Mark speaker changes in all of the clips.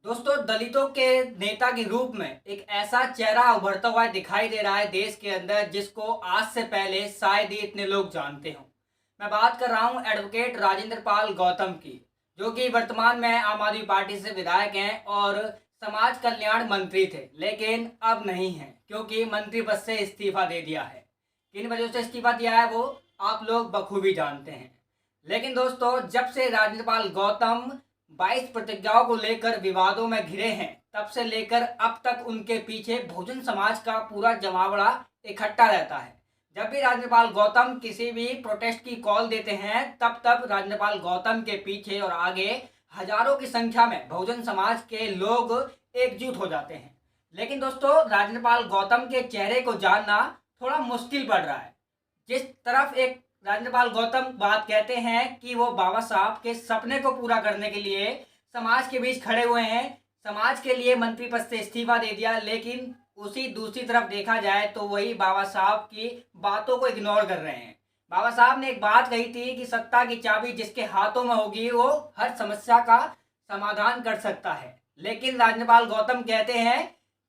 Speaker 1: दोस्तों, दलितों के नेता के रूप में एक ऐसा चेहरा उभरता हुआ दिखाई दे रहा है देश के अंदर, जिसको आज से पहले शायद ही इतने लोग जानते हों। मैं बात कर रहा हूं एडवोकेट राजेंद्र पाल गौतम की, जो कि वर्तमान में आम आदमी पार्टी से विधायक हैं और समाज कल्याण मंत्री थे, लेकिन अब नहीं हैं क्योंकि मंत्री पद से इस्तीफा दे दिया है। किन वजह से इस्तीफा दिया है वो आप लोग बखूबी जानते हैं। लेकिन दोस्तों, जब से राजेंद्र पाल गौतम 22 प्रतिज्ञाओं को लेकर विवादों में घिरे हैं, तब से लेकर अब तक उनके पीछे बहुजन समाज का पूरा जमावड़ा इकट्ठा रहता है। जब भी राजेंद्र पाल गौतम किसी भी प्रोटेस्ट की कॉल देते हैं, तब तब राजेंद्र पाल गौतम के पीछे और आगे हजारों की संख्या में बहुजन समाज के लोग एकजुट हो जाते हैं। लेकिन दोस्तों, राजेंद्र पाल गौतम के चेहरे को जानना थोड़ा मुश्किल पड़ रहा है। जिस तरफ एक राजेंद्र पाल गौतम बात कहते हैं कि वो बाबा साहब के सपने को पूरा करने के लिए समाज के बीच खड़े हुए हैं, समाज के लिए मंत्री पद से इस्तीफा दे दिया, लेकिन उसी दूसरी तरफ देखा जाए तो वही बाबा साहब की बातों को इग्नोर कर रहे हैं। बाबा साहब ने एक बात कही थी कि सत्ता की चाबी जिसके हाथों में होगी वो हर समस्या का समाधान कर सकता है। लेकिन राजेंद्र पाल गौतम कहते हैं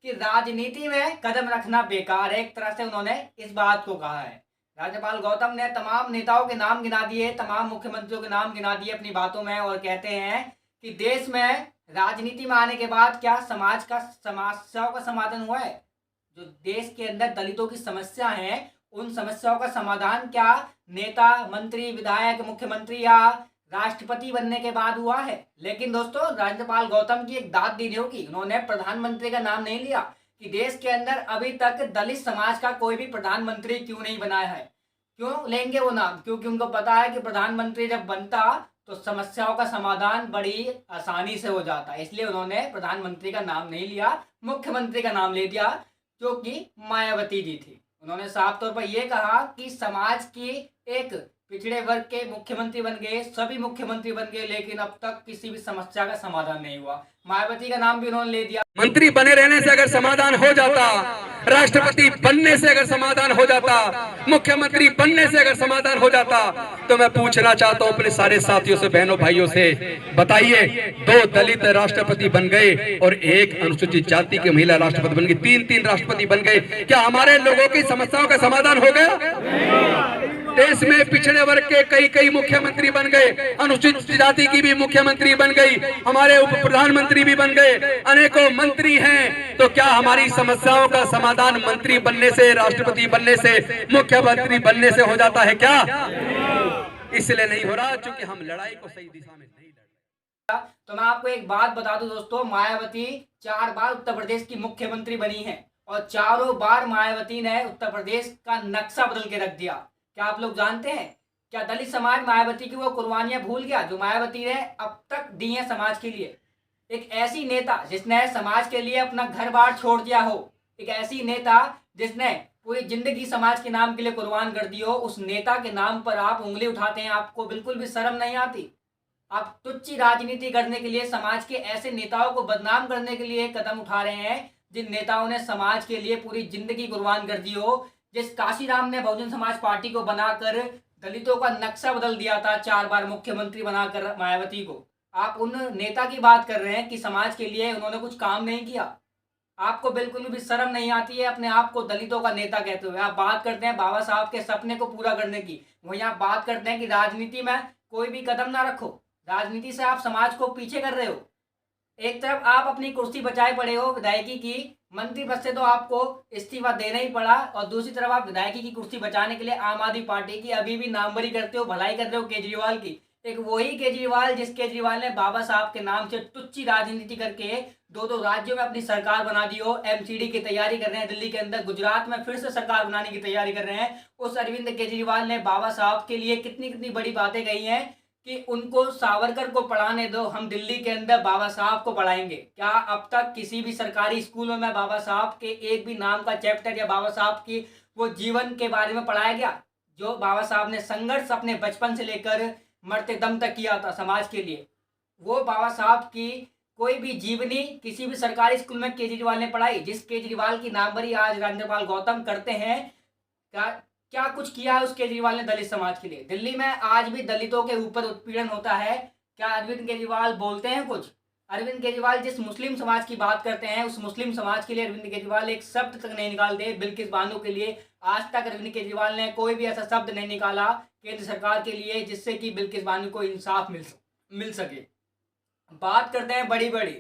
Speaker 1: कि राजनीति में कदम रखना बेकार है। एक तरह से उन्होंने इस बात को कहा है। राज्यपाल गौतम ने तमाम नेताओं के नाम गिना दिए, तमाम मुख्यमंत्रियों के नाम गिना दिए अपनी बातों में, और कहते हैं कि देश में राजनीति में आने के बाद क्या समाज का समस्याओं का समाधान हुआ है? जो देश के अंदर दलितों की समस्या है, उन समस्याओं का समाधान क्या नेता, मंत्री, विधायक, मुख्यमंत्री या राष्ट्रपति बनने के बाद हुआ है? लेकिन दोस्तों, राज्यपाल गौतम की एक दाद दी होगी, उन्होंने प्रधानमंत्री का नाम नहीं लिया कि देश के अंदर अभी तक दलित समाज का कोई भी प्रधानमंत्री क्यों नहीं बनाया है। क्यों लेंगे वो नाम? क्योंकि उनको पता है कि प्रधानमंत्री जब बनता तो समस्याओं का समाधान बड़ी आसानी से हो जाता, इसलिए उन्होंने प्रधानमंत्री का नाम नहीं लिया, मुख्यमंत्री का नाम ले दिया, जो कि मायावती जी थी। उन्होंने साफ तौर पर यह कहा कि समाज की एक पिछड़े वर्ग के मुख्यमंत्री बन गए, सभी मुख्यमंत्री बन गए, लेकिन अब तक किसी भी समस्या का समाधान नहीं हुआ। मायावती का नाम भी उन्होंने ले दिया।
Speaker 2: मंत्री बने रहने से अगर समाधान हो जाता, राष्ट्रपति बनने से अगर समाधान हो जाता, मुख्यमंत्री बनने से अगर समाधान हो जाता, तो मैं पूछना चाहता हूं अपने सारे साथियों से, बहनों भाइयों से, बताइए 2 दलित राष्ट्रपति बन गए और 1 अनुसूचित जाति की महिला राष्ट्रपति बन गई, 3 राष्ट्रपति बन गए। क्या हमारे लोगों की समस्याओं का समाधान हो गया? देश में पिछड़े वर्ग के कई मुख्यमंत्री बन गए, अनुसूचित जाति की भी मुख्यमंत्री बन गई, हमारे उप प्रधानमंत्री भी बन गए, अनेकों मंत्री हैं। तो क्या हमारी समस्याओं का समाधान मंत्री बनने से, राष्ट्रपति बनने से, मुख्यमंत्री बनने से हो जाता है क्या? इसलिए नहीं हो रहा क्योंकि हम लड़ाई को सही दिशा में नहीं लड़ रहे।
Speaker 1: तो मैं आपको एक बात बता दूं दोस्तों, मायावती 4 बार उत्तर प्रदेश की मुख्यमंत्री बनी है और चारों बार मायावती ने उत्तर प्रदेश का नक्शा बदल के रख दिया। क्या आप लोग जानते हैं? क्या दलित समाज मायावती की वो कुर्बानियां भूल गया जो मायावती ने अब तक दी है समाज के लिए? एक ऐसी नेता जिसने समाज के लिए अपना घर बार छोड़ दिया हो, एक ऐसी नेता जिसने पूरी जिंदगी समाज के नाम के लिए कुर्बान कर दी हो, उस नेता के नाम पर आप उंगली उठाते हैं। आपको बिल्कुल भी शर्म नहीं आती? आप तुच्छ राजनीति करने के लिए, समाज के ऐसे नेताओं को बदनाम करने के लिए कदम उठा रहे हैं जिन नेताओं ने समाज के लिए पूरी जिंदगी कुर्बान कर दी हो। जिस काशीराम ने बहुजन समाज पार्टी को बनाकर दलितों का नक्शा बदल दिया था, 4 बार मुख्यमंत्री बनाकर मायावती को, आप उन नेता की बात कर रहे हैं कि समाज के लिए उन्होंने कुछ काम नहीं किया। आपको बिल्कुल भी शर्म नहीं आती है अपने आप को दलितों का नेता कहते हुए? आप बात करते हैं बाबा साहब के सपने को पूरा करने की, वहीं आप बात करते हैं कि राजनीति में कोई भी कदम ना रखो, राजनीति से आप समाज को पीछे कर रहे हो। एक तरफ आप अपनी कुर्सी बचाए पड़े हो विधायकी की, मंत्री पद से तो आपको इस्तीफा देना ही पड़ा, और दूसरी तरफ आप विधायकी की कुर्सी बचाने के लिए आम आदमी पार्टी की अभी भी नामवरी करते हो, भलाई कर रहे हो केजरीवाल की। एक वही केजरीवाल जिस केजरीवाल ने बाबा साहब के नाम से टुच्ची राजनीति करके 2 राज्यों में अपनी सरकार बना दी हो, एमसीडी की तैयारी कर रहे हैं दिल्ली के अंदर, गुजरात में फिर से सरकार बनाने की तैयारी कर रहे हैं। उस अरविंद केजरीवाल ने बाबा साहब के लिए कितनी कितनी बड़ी बातें कही हैं कि उनको सावरकर को पढ़ाने दो, हम दिल्ली के अंदर बाबा साहब को पढ़ाएंगे। क्या अब तक किसी भी सरकारी स्कूलों में बाबा साहब के एक भी नाम का चैप्टर या बाबा साहब की वो जीवन के बारे में पढ़ाया गया? जो बाबा साहब ने संघर्ष अपने बचपन से लेकर मरते दम तक किया था समाज के लिए, वो बाबा साहब की कोई भी जीवनी किसी भी सरकारी स्कूल में केजरीवाल ने पढ़ाई? जिस केजरीवाल की नामवरी आज राजेंद्र पाल गौतम करते हैं, क्या कुछ किया है उस केजरीवाल ने दलित समाज के लिए? दिल्ली में आज भी दलितों के ऊपर उत्पीड़न होता है, क्या अरविंद केजरीवाल बोलते हैं कुछ? अरविंद केजरीवाल जिस मुस्लिम समाज की बात करते हैं, उस मुस्लिम समाज के लिए अरविंद केजरीवाल एक शब्द तक नहीं निकालते। बिल्किस बानो के लिए आज तक अरविंद केजरीवाल ने कोई भी ऐसा शब्द नहीं निकाला केंद्र सरकार के लिए जिससे कि बिल्किस बानो को इंसाफ मिल सके। बात करते हैं बड़ी बड़ी।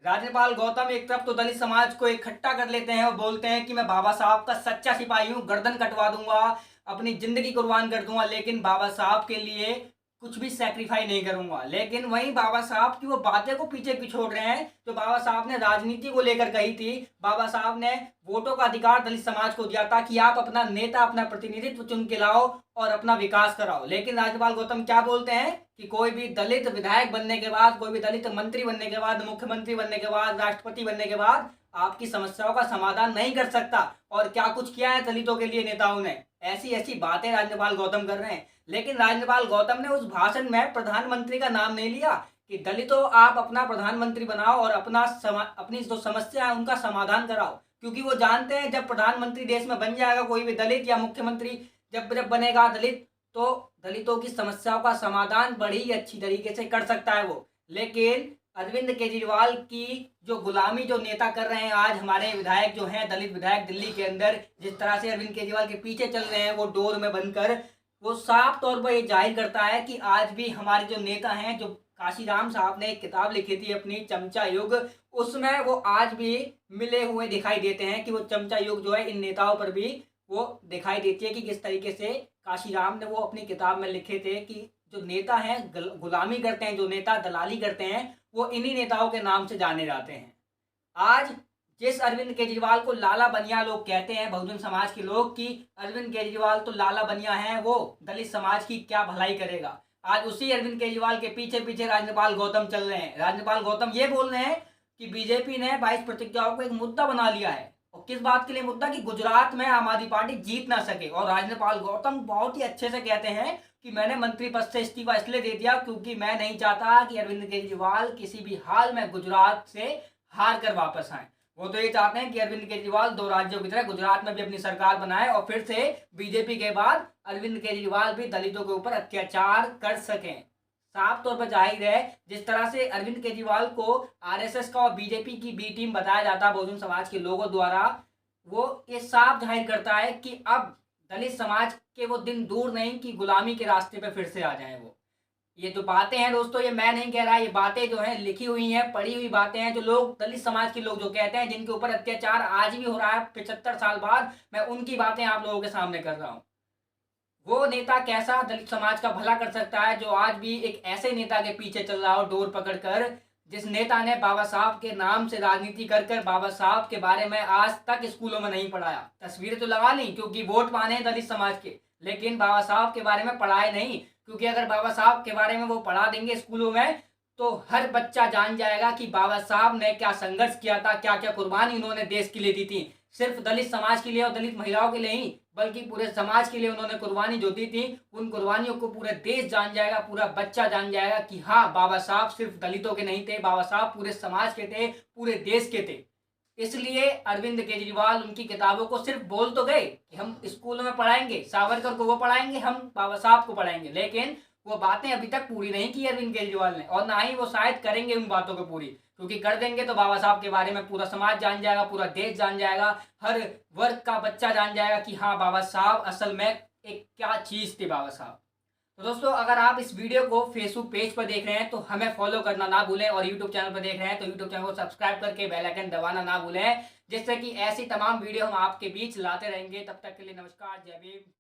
Speaker 1: राज्यपाल गौतम एक तरफ तो दलित समाज को इकट्ठा कर लेते हैं और बोलते हैं कि मैं बाबा साहब का सच्चा सिपाही हूँ, गर्दन कटवा दूंगा, अपनी जिंदगी कुर्बान कर दूंगा, लेकिन बाबा साहब के लिए कुछ भी सेक्रीफाई नहीं करूंगा। लेकिन वहीं बाबा साहब की वो बातें को पीछे क्यों छोड़ रहे हैं जो बाबा साहब ने राजनीति को लेकर कही थी। बाबा साहब ने वोटों का अधिकार दलित समाज को दिया था कि आप अपना नेता, अपना प्रतिनिधित्व चुन के लाओ और अपना विकास कराओ। लेकिन राज्यपाल गौतम क्या बोलते हैं कि कोई भी दलित विधायक बनने के बाद, कोई भी दलित मंत्री बनने के बाद, मुख्यमंत्री बनने के बाद, राष्ट्रपति बनने के बाद आपकी समस्याओं का समाधान नहीं कर सकता। और क्या कुछ किया है दलितों के लिए नेताओं ने, ऐसी ऐसी बातें राज्यपाल गौतम कर रहे हैं। लेकिन राज्यपाल गौतम ने उस भाषण में प्रधानमंत्री का नाम नहीं लिया कि दलितों आप अपना प्रधानमंत्री बनाओ और अपनी जो समस्या है उनका समाधान कराओ। क्योंकि वो जानते हैं जब प्रधानमंत्री देश में बन जाएगा कोई भी दलित, या मुख्यमंत्री जब बनेगा दलित, तो दलितों की समस्याओं का समाधान बड़ी अच्छी तरीके से कर सकता है वो। लेकिन अरविंद केजरीवाल की जो गुलामी जो नेता कर रहे हैं आज हमारे विधायक जो हैं, दलित विधायक दिल्ली के अंदर, जिस तरह से अरविंद केजरीवाल के पीछे चल रहे हैं वो डोर में बनकर, वो साफ तौर पर ये जाहिर करता है कि आज भी हमारे जो नेता हैं, जो काशीराम साहब ने एक किताब लिखी थी अपनी चमचा युग, उसमें वो आज भी मिले हुए दिखाई देते हैं कि वो चमचा युग जो है इन नेताओं पर भी वो दिखाई देती है कि किस तरीके से काशीराम ने वो अपनी किताब में लिखे थे कि जो नेता हैं गुलामी करते हैं, जो नेता दलाली करते हैं, वो इन्हीं नेताओं के नाम से जाने जाते हैं। आज जिस अरविंद केजरीवाल को लाला बनिया लोग कहते हैं, बहुजन समाज के लोग, कि अरविंद केजरीवाल तो लाला बनिया है, वो दलित समाज की क्या भलाई करेगा, आज उसी अरविंद केजरीवाल के पीछे पीछे राज्यपाल गौतम चल रहे हैं। राज्यपाल गौतम ये बोल रहे हैं कि बीजेपी ने 22 प्रतिज्ञाओं को एक मुद्दा बना लिया है। और किस बात के लिए मुद्दा, कि गुजरात में आम आदमी पार्टी जीत ना सके। और राज्यपाल गौतम बहुत ही अच्छे से कहते हैं कि मैंने मंत्री पद से इस्तीफा इसलिए दे दिया क्योंकि मैं नहीं चाहता कि अरविंद केजरीवाल किसी भी हाल में गुजरात से हार कर वापस आए। वो तो ये चाहते हैं कि अरविंद केजरीवाल 2 राज्यों की तरह गुजरात में भी अपनी सरकार बनाए और फिर से बीजेपी के बाद अरविंद केजरीवाल भी दलितों के ऊपर अत्याचार कर सकें। साफ तौर पर जाहिर है जिस तरह से अरविंद केजरीवाल को आरएसएस का और बीजेपी की बी टीम बताया जाता बहुजन समाज के लोगों द्वारा, वो ये साफ जाहिर करता है कि अब दलित समाज के वो दिन दूर नहीं कि गुलामी के रास्ते पे फिर से आ जाएं वो। ये जो बातें हैं दोस्तों, ये मैं नहीं कह रहा, ये बातें जो हैं लिखी हुई हैं, पढ़ी हुई बातें हैं, जो लोग दलित समाज के लोग जो कहते हैं, जिनके ऊपर अत्याचार आज भी हो रहा है 75 साल बाद, मैं उनकी बातें आप लोगों के सामने कर रहा हूँ। वो नेता कैसा दलित समाज का भला कर सकता है जो आज भी एक ऐसे नेता के पीछे चल रहा हो डोर पकड़कर, जिस नेता ने बाबा साहब के नाम से राजनीति कर कर बाबा साहब के बारे में आज तक स्कूलों में नहीं पढ़ाया। तस्वीरें तो लगा ली क्योंकि वोट पाने हैं दलित समाज के, लेकिन बाबा साहब के बारे में पढ़ाए नहीं। क्योंकि अगर बाबा साहब के बारे में वो पढ़ा देंगे स्कूलों में तो हर बच्चा जान जाएगा कि बाबा साहब ने क्या संघर्ष किया था, क्या क्या कुर्बानी उन्होंने देश के लिए दी थी। सिर्फ दलित समाज के लिए और दलित महिलाओं के लिए ही, बल्कि पूरे समाज के लिए उन्होंने कुर्बानी जो दी थी, उन कुर्बानियों को पूरा देश जान जाएगा, पूरा बच्चा जान जाएगा कि हाँ, बाबा साहब सिर्फ दलितों के नहीं थे, बाबा साहब पूरे समाज के थे, पूरे देश के थे। इसलिए अरविंद केजरीवाल उनकी किताबों को सिर्फ बोल तो गए कि हम स्कूलों में पढ़ाएंगे, सावरकर को वो पढ़ाएंगे, हम बाबा साहब को पढ़ाएंगे, लेकिन वो बातें अभी तक पूरी नहीं की अरविंद केजरीवाल ने, और ना ही वो शायद करेंगे उन बातों को पूरी। क्योंकि कर देंगे तो बाबा साहब के बारे में पूरा समाज जान जाएगा, पूरा देश जान जाएगा, हर वर्ग का बच्चा जान जाएगा कि हाँ, बाबा साहब असल में एक क्या चीज़ थी बाबा साहब। तो दोस्तों, अगर आप इस वीडियो को फेसबुक पेज पर देख रहे हैं तो हमें फॉलो करना ना भूलें, और यूट्यूब चैनल पर देख रहे हैं तो यूट्यूब चैनल को सब्सक्राइब करके बेल आइकन दबाना ना भूलें, जिससे कि ऐसी तमाम वीडियो हम आपके बीच लाते रहेंगे। तब तक के लिए नमस्कार, जय भीम।